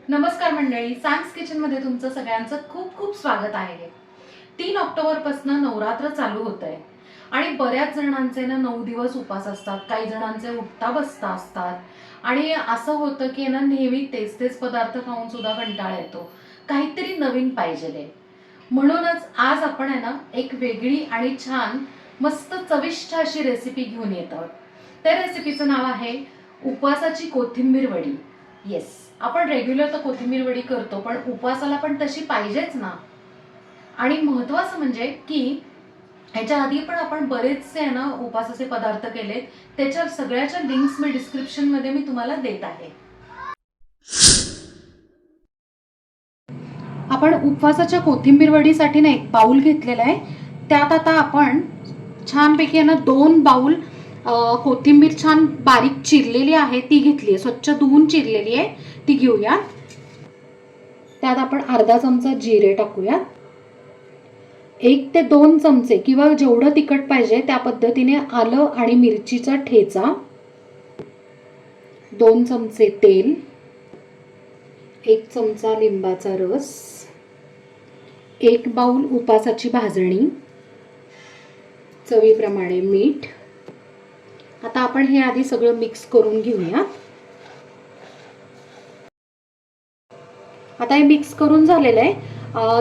नमस्कार मंडळी, Sam's kitchen मध्ये तुमचं सगळ्यांचं खूप खूप स्वागत आहे. 3 ऑक्टोबर पासून नवरात्र चालू होत आहे आणि बऱ्याच जणांचे ना 9 दिवस उपास असतात, काही जणांचे उठता बसता असतात आणि असं होतं की ना नेहमी तेच तेच पदार्थ खाऊन सुद्धा कंटाळा येतो. काहीतरी नवीन पाहिजे. म्हणूनच आज आपण आहे ना एक वेगळी आणि छान मस्त चविष्ट अशी रेसिपी घेऊन येत आहोत. त्या रेसिपीचं नाव आहे उपवासाची कोथिंबीर वडी. येस, आपण रेग्युलर तर कोथिंबीर वडी करतो, पण उपवासाला पण तशी पाहिजेच ना. आणि महत्वाचं म्हणजे की ह्याच्या आधी पण आपण बरेचसे ना उपवासाचे पदार्थ केले, त्याच्या सगळ्याच्या लिंक्स मी डिस्क्रिप्शन मध्ये मी तुम्हाला देत आहे. आपण उपवासाच्या कोथिंबीर वडीसाठी ना एक बाउल घेतलेला आहे. त्यात आता आपण छानपैकी ना 2 बाउल कोथिंबीर छान बारीक चिरलेली आहे ती घेतली आहे, स्वच्छ धुवून चिरलेली आहे ती घेऊया. त्यात आपण अर्धा चमचा जिरे टाकूया. 1 ते 2 चमचे किंवा जेवढं तिखट पाहिजे त्या पद्धतीने आलं आणि मिरचीचा ठेचा, 2 चमचे तेल, 1 चमचा लिंबाचा रस, 1 बाउल उपासाची भाजणी, चवीप्रमाणे मीठ. आता आपण हे आधी सगळं मिक्स करून घेऊया. आता हे मिक्स करून झालेलं आहे.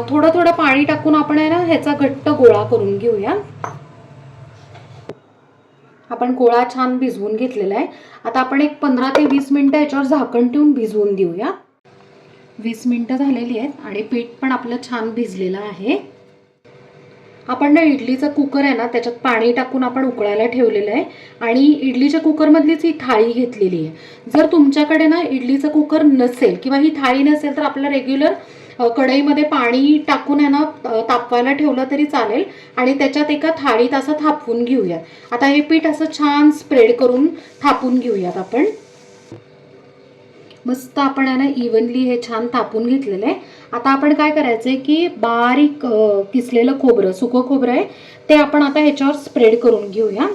थोडं थोडं पाणी टाकून आपण आहे ना ह्याचा घट्ट गोळा करून घेऊया. आपण गोळा छान भिजवून घेतलेला आहे. आता आपण एक 15 ते 20 मिनिटं याच्यावर झाकण ठेवून भिजवून देऊया. 20 मिनिटं झालेली आहेत आणि पीठ पण आपलं छान भिजलेलं आहे. आपण ना इडलीचा कुकर आहे ना त्याच्यात पाणी टाकून आपण उकळायला ठेवलेलं आहे आणि इडलीच्या कुकरमधलीच ही थाळी घेतलेली आहे. जर तुमच्याकडे ना इडलीचा कुकर नसेल किंवा ही थाळी नसेल तर आपलं रेग्युलर कढईमध्ये पाणी टाकून आहे ना तापवायला ठेवलं तरी चालेल आणि त्याच्यात एका थाळीत असं थापवून घेऊयात. आता हे पीठ असं छान स्प्रेड करून थापून घेऊयात आपण. मस्त आपण आहे ना इव्हनली हे छान थापून घेतलेलं आहे. आता आपण काय करायचंय की बारीक किसलेलं खोबरं, सुकं खोबरं आहे ते आपण आता ह्याच्यावर स्प्रेड करून घेऊया.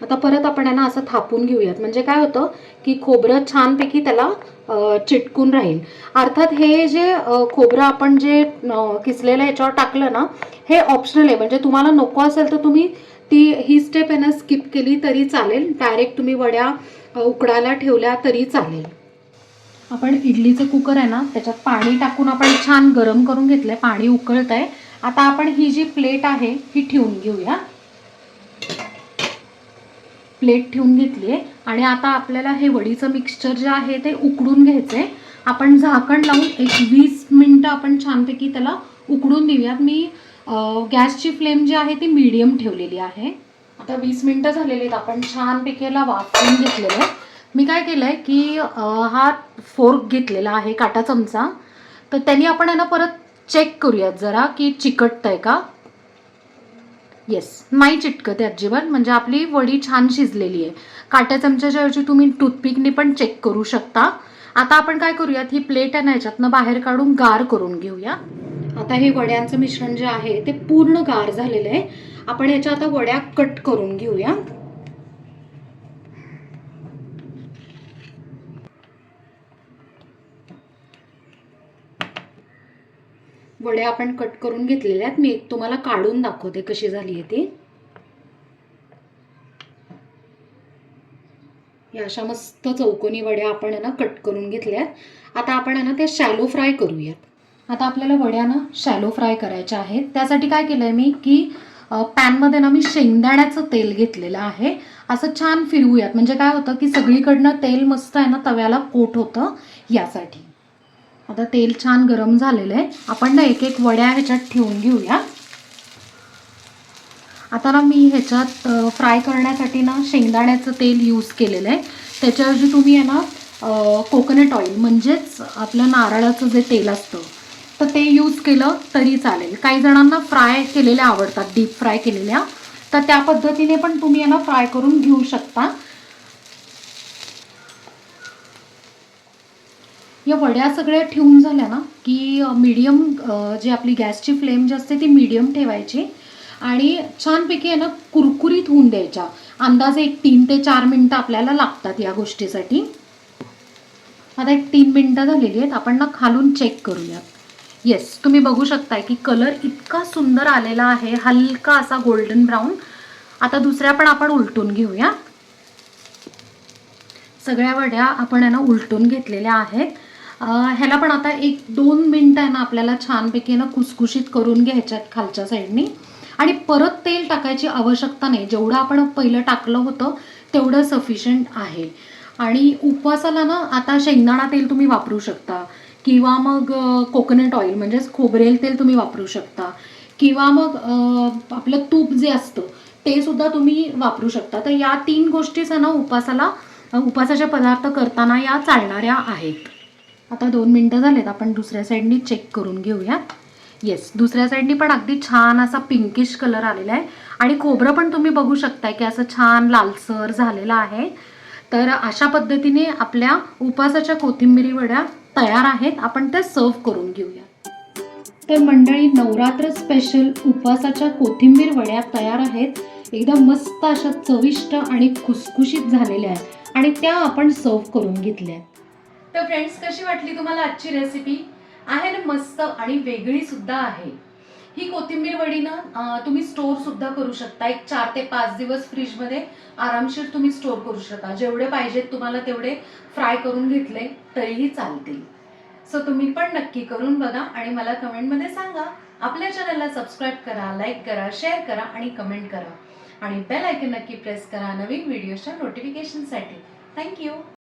आता परत आपण आहे ना असं थापून घेऊयात, म्हणजे काय होतं की खोबरं छानपैकी त्याला चिटकून राहील. अर्थात हे जे खोबरं आपण जे किसलेलं ह्याच्यावर टाकलं ना हे ऑप्शनल आहे, म्हणजे तुम्हाला नको असेल तर तुम्ही ही स्टेप आहे ना स्किप केली तरी चालेल. डायरेक्ट तुम्ही वड्या उकडायला ठेवल्या तरी चालेल. आपण इडलीचं कुकर आहे ना त्याच्यात पाणी टाकून आपण छान गरम करून घेतलंय, पाणी उकळत आहे. आता आपण ही जी प्लेट आहे ही ठेवून घेऊया. प्लेट ठेवून घेतली आहे आणि आता आपल्याला हे वडीचं मिक्सचर जे आहे ते उकडून घ्यायचं आहे. आपण झाकण लावून एक 20 मिनिटं आपण छानपैकी त्याला उकडून देऊयात. मी गॅसची फ्लेम जी आहे ती मीडियम ठेवलेली आहे. आता 20 मिनिटं झालेली आहेत. आपण छानपैकी याला वाफवून घेतलेलं आहे. मी काय केलं आहे की हा फोर्क घेतलेला आहे, काटा चमचा, तर त्यांनी आपण आहे ना परत चेक करूयात जरा की चिकटतं आहे का. येस, नाही चिटकत आहे अजिबात, म्हणजे आपली वडी छान शिजलेली आहे. काट्या चमच्याच्या ऐवजी तुम्ही टूथपिकने पण चेक करू शकता. आता आपण काय करूयात, ही प्लेट आहे ना याच्यातनं बाहेर काढून गार करून घेऊया. आता हे वड्यांचं मिश्रण जे आहे ते पूर्ण गार झालेलं आहे. आपण याच्या आता वड्या कट करून घेऊया. वड्या आपण कट करून घेतलेल्या आहेत. मी एक तुम्हाला काढून दाखवते कशी झाली आहे ती. या अशा मस्त चौकोनी वड्या आपण आहे ना कट करून घेतल्यात. आता आपण आहे ना ते शॅलो फ्राय करूयात. आता आपल्याला वड्या ना शॅलो फ्राय करायच्या आहेत. त्यासाठी काय केलंय मी की पॅनमध्ये ना मी शेंगदाण्याचं तेल घेतलेलं आहे. असं छान फिरवूयात, म्हणजे काय होतं की सगळीकडनं तेल मस्त आहे ना तव्याला कोट होतं यासाठी. आता तेल छान गरम झालेलं आहे. आपण ना एक एक वड्या ह्याच्यात ठेवून घेऊया. आता ना मी ह्याच्यात फ्राय करण्यासाठी ना शेंगदाण्याचं तेल यूज केलेलं आहे. त्याच्याऐवजी तुम्ही आहे ना कोकोनट ऑइल म्हणजेच आपलं नारळाचं जे तेल असतं तर ते यूज केलं तरी चालेल. काही जणांना फ्राय केलेल्या आवडतात, डीप फ्राय केलेल्या, तर त्या पद्धतीने पण तुम्ही आहे ना फ्राय करून घेऊ शकता. या वड्या सगळ्या ठेवून झाल्या ना की मीडियम जी आपली गॅसची फ्लेम जी असते ती मीडियम ठेवायची आणि छानपैकी आहे ना कुरकुरीत होऊन द्यायच्या. अंदाजे एक 3 ते 4 मिनिटं आपल्याला लागतात या गोष्टीसाठी. आता एक 3 मिनटं झालेली आहेत. आपण ना खालून चेक करूयात. येस, तुम्ही बघू शकताय की कलर इतका सुंदर आलेला आहे, हलका असा गोल्डन ब्राऊन. आता दुसऱ्या पण आपण उलटून घेऊया. सगळ्या वड्या आपण आहे ना उलटून घेतलेल्या आहेत. ह्याला पण आता 1-2 मिनटं आहे ना आपल्याला छानपैकी ना खुसखुशीत करून घ्यायच्यात खालच्या साईडनी. आणि परत तेल टाकायची आवश्यकता नाही, जेवढं आपण पहिलं टाकलं होतं तेवढं सफिशियंट आहे. आणि उपवासाला ना आता शेंगदाणा तेल तुम्ही वापरू शकता, किंवा मग कोकोनट ऑइल म्हणजेच खोबरेल तेल तुम्ही वापरू शकता, किंवा मग आपलं तूप जे असतं ते सुद्धा तुम्ही वापरू शकता. तर या 3 गोष्टीच ना उपवासाचे पदार्थ करताना या चालणाऱ्या आहेत. आता 2 मिनटं झालेत, आपण दुसऱ्या साईडनी चेक करून घेऊया. येस, दुसऱ्या साईडनी पण अगदी छान असा पिंकिश कलर आलेला आहे. आणि खोबरं पण तुम्ही बघू शकताय की असं छान लालसर झालेलं आहे. तर अशा पद्धतीने आपल्या उपवासाच्या कोथिंबिरी वड्या तयार आहेत. आपण त्या सर्व करून घेऊया. तर मंडळी, नवरात्र स्पेशल उपवासाच्या कोथिंबीर वड्या तयार आहेत. एकदम मस्त अशा चविष्ट आणि खुसखुशीत झालेल्या आहेत आणि त्या आपण सर्व करून घेतल्या. तर फ्रेंड्स, कशी वाटली तुम्हाला आजची रेसिपी? आहे ना मस्त आणि वेगळी सुद्धा आहे. ही कोथिंबीर वडी ना तुम्ही स्टोर सुद्धा करू शकता. एक 4 ते 5 दिवस फ्रीजमध्ये आरामशीर तुम्ही स्टोर करू शकता. जेवढे पाहिजेत तुम्हाला तेवढे फ्राय करून घेतले तरीही चालतील. सो तुम्ही पण नक्की करून बघा आणि मला कमेंटमध्ये सांगा. आपल्या चॅनलला सबस्क्राईब करा, लाईक करा, शेअर करा आणि कमेंट करा. आणि बेल आयकॉन नक्की प्रेस करा नवीन व्हिडिओच्या नोटिफिकेशनसाठी. थँक्यू.